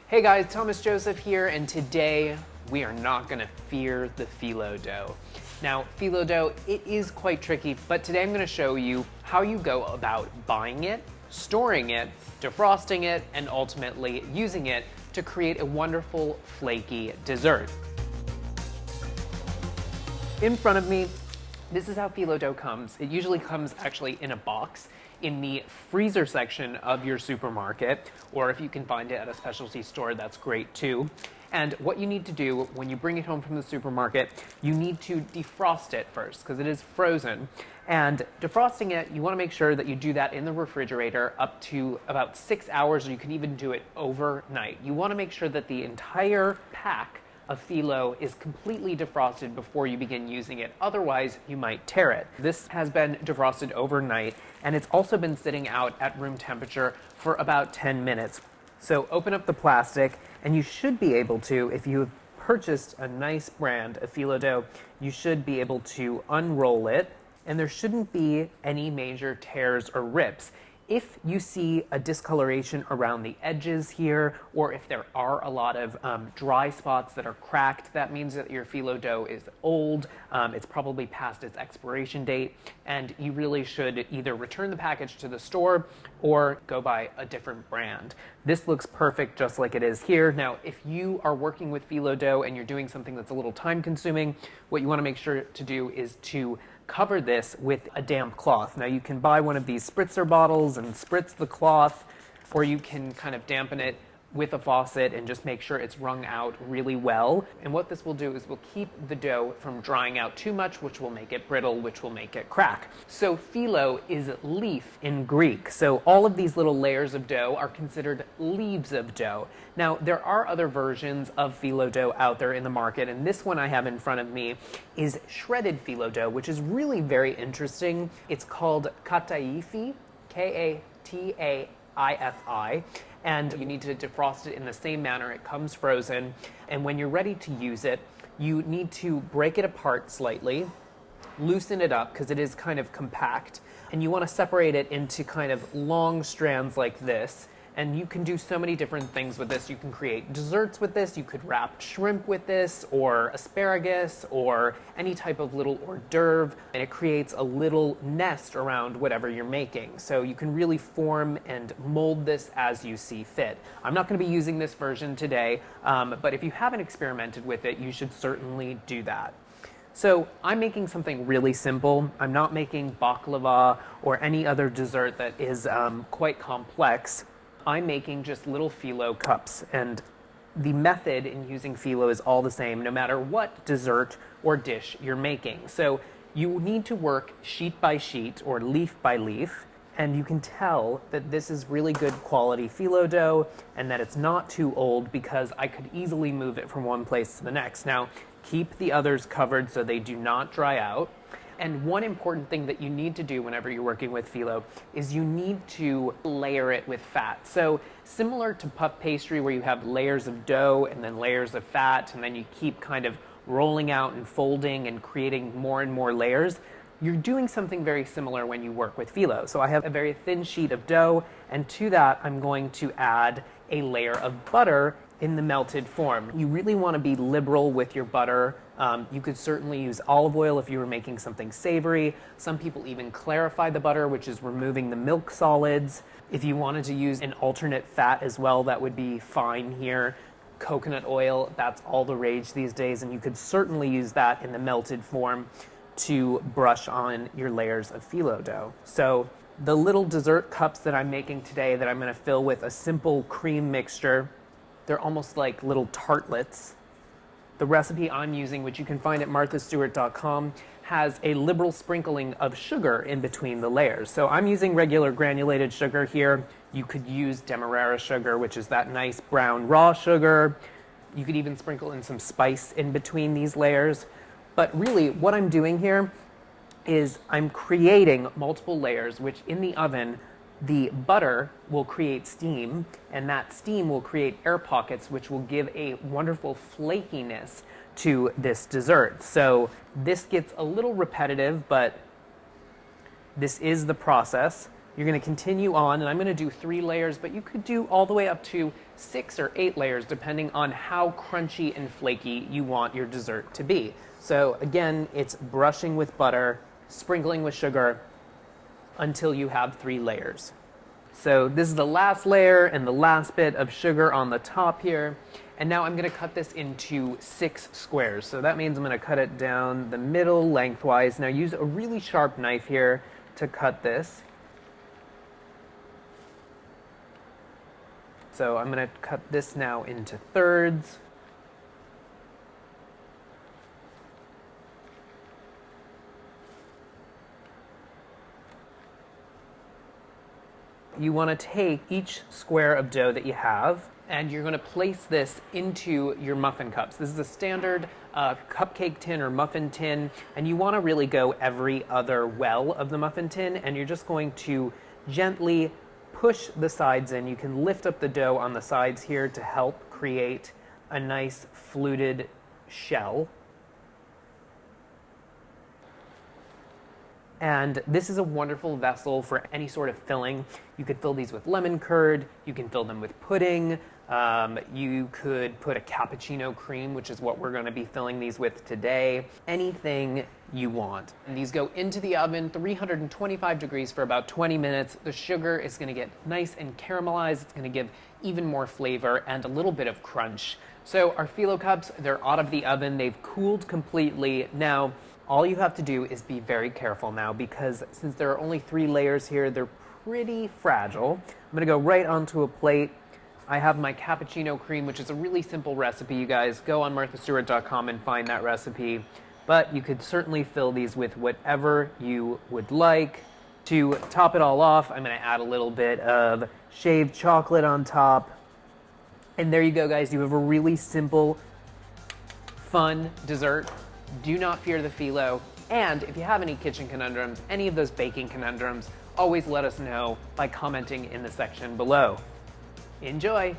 Hey guys, Thomas Joseph here, and today we are not gonna fear the phyllo dough. Now, phyllo dough, it is quite tricky, but today I'm gonna show you how you go about buying it, storing it, defrosting it, and ultimately using it to create a wonderful flaky dessert. In front of me, this is how phyllo dough comes. It usually comes actually in a box in the freezer section of your supermarket, or if you can find it at a specialty store, that's great too. And what you need to do when you bring it home from the supermarket, you need to defrost it first because it is frozen. And defrosting it, you want to make sure that you do that in the refrigerator up to about 6 hours, or you can even do it overnight. You want to make sure that the entire pack of phyllo is completely defrosted before you begin using it. Otherwise, you might tear it. This has been defrosted overnight, and it's also been sitting out at room temperature for about 10 minutes. So open up the plastic, and you should be able to, if you have purchased a nice brand of phyllo dough, you should be able to unroll it, and there shouldn't be any major tears or rips. If you see a discoloration around the edges here, or if there are a lot of dry spots that are cracked, that means that your phyllo dough is old, it's probably past its expiration date, and you really should either return the package to the store or go buy a different brand. This looks perfect just like it is here. Now, if you are working with phyllo dough and you're doing something that's a little time consuming, what you want to make sure to do is to cover this with a damp cloth. Now you can buy one of these spritzer bottles and spritz the cloth, or you can kind of dampen it with a faucet and just make sure it's wrung out really well. And what this will do is will keep the dough from drying out too much, which will make it brittle, which will make it crack. So phyllo is leaf in Greek. So all of these little layers of dough are considered leaves of dough. Now, there are other versions of phyllo dough out there in the market, and this one I have in front of me is shredded phyllo dough, which is really very interesting. It's called kataifi, K-A-T-A-I-F-I, and you need to defrost it in the same manner. It comes frozen, and when you're ready to use it, you need to break it apart slightly, loosen it up because it is kind of compact, and you want to separate it into kind of long strands like this. And you can do so many different things with this. You can create desserts with this, you could wrap shrimp with this, or asparagus, or any type of little hors d'oeuvre, and it creates a little nest around whatever you're making. So you can really form and mold this as you see fit. I'm not going to be using this version today, but if you haven't experimented with it, you should certainly do that. So I'm making something really simple. I'm not making baklava or any other dessert that is quite complex. I'm making just little phyllo cups, and the method in using phyllo is all the same no matter what dessert or dish you're making. So you need to work sheet by sheet or leaf by leaf, and you can tell that this is really good quality phyllo dough and that it's not too old because I could easily move it from one place to the next. Now, keep the others covered so they do not dry out. And one important thing that you need to do whenever you're working with phyllo is you need to layer it with fat. So similar to puff pastry where you have layers of dough and then layers of fat, and then you keep kind of rolling out and folding and creating more and more layers, you're doing something very similar when you work with phyllo. So I have a very thin sheet of dough, and to that I'm going to add a layer of butter in the melted form. You really want to be liberal with your butter. You could certainly use olive oil if you were making something savory. Some people even clarify the butter, which is removing the milk solids. If you wanted to use an alternate fat as well, that would be fine here. Coconut oil, that's all the rage these days, and you could certainly use that in the melted form to brush on your layers of phyllo dough. So the little dessert cups that I'm making today that I'm going to fill with a simple cream mixture, they're almost like little tartlets. The recipe I'm using, which you can find at marthastewart.com, has a liberal sprinkling of sugar in between the layers. So I'm using regular granulated sugar here. You could use demerara sugar, which is that nice brown raw sugar. You could even sprinkle in some spice in between these layers. But really, what I'm doing here is I'm creating multiple layers, which in the oven, the butter will create steam, and that steam will create air pockets, which will give a wonderful flakiness to this dessert. So this gets a little repetitive, but this is the process. You're going to continue on, and I'm going to do 3 layers, but you could do all the way up to 6 or 8 layers depending on how crunchy and flaky you want your dessert to be. So again, it's brushing with butter, sprinkling with sugar until you have 3 layers. So this is the last layer and the last bit of sugar on the top here. And now I'm going to cut this into 6 squares. So that means I'm going to cut it down the middle lengthwise. Now use a really sharp knife here to cut this. So I'm going to cut this now into thirds. You want to take each square of dough that you have, and you're going to place this into your muffin cups. This is a standard cupcake tin or muffin tin, and you want to really go every other well of the muffin tin, and you're just going to gently push the sides in. You can lift up the dough on the sides here to help create a nice fluted shell. And this is a wonderful vessel for any sort of filling. You could fill these with lemon curd, you can fill them with pudding, you could put a cappuccino cream, which is what we're going to be filling these with today. Anything you want. And these go into the oven, 325 degrees for about 20 minutes. The sugar is going to get nice and caramelized. It's going to give even more flavor and a little bit of crunch. So our Phyllo cups, they're out of the oven. They've cooled completely. Now, all you have to do is be very careful now, because since there are only 3 layers here, they're pretty fragile. I'm going to go right onto a plate. I have my cappuccino cream, which is a really simple recipe, you guys. Go on marthastewart.com and find that recipe. But you could certainly fill these with whatever you would like. To top it all off, I'm going to add a little bit of shaved chocolate on top. And there you go, guys. You have a really simple, fun dessert. Do not fear the Phyllo. And if you have any kitchen conundrums, any of those baking conundrums, always let us know by commenting in the section below. Enjoy!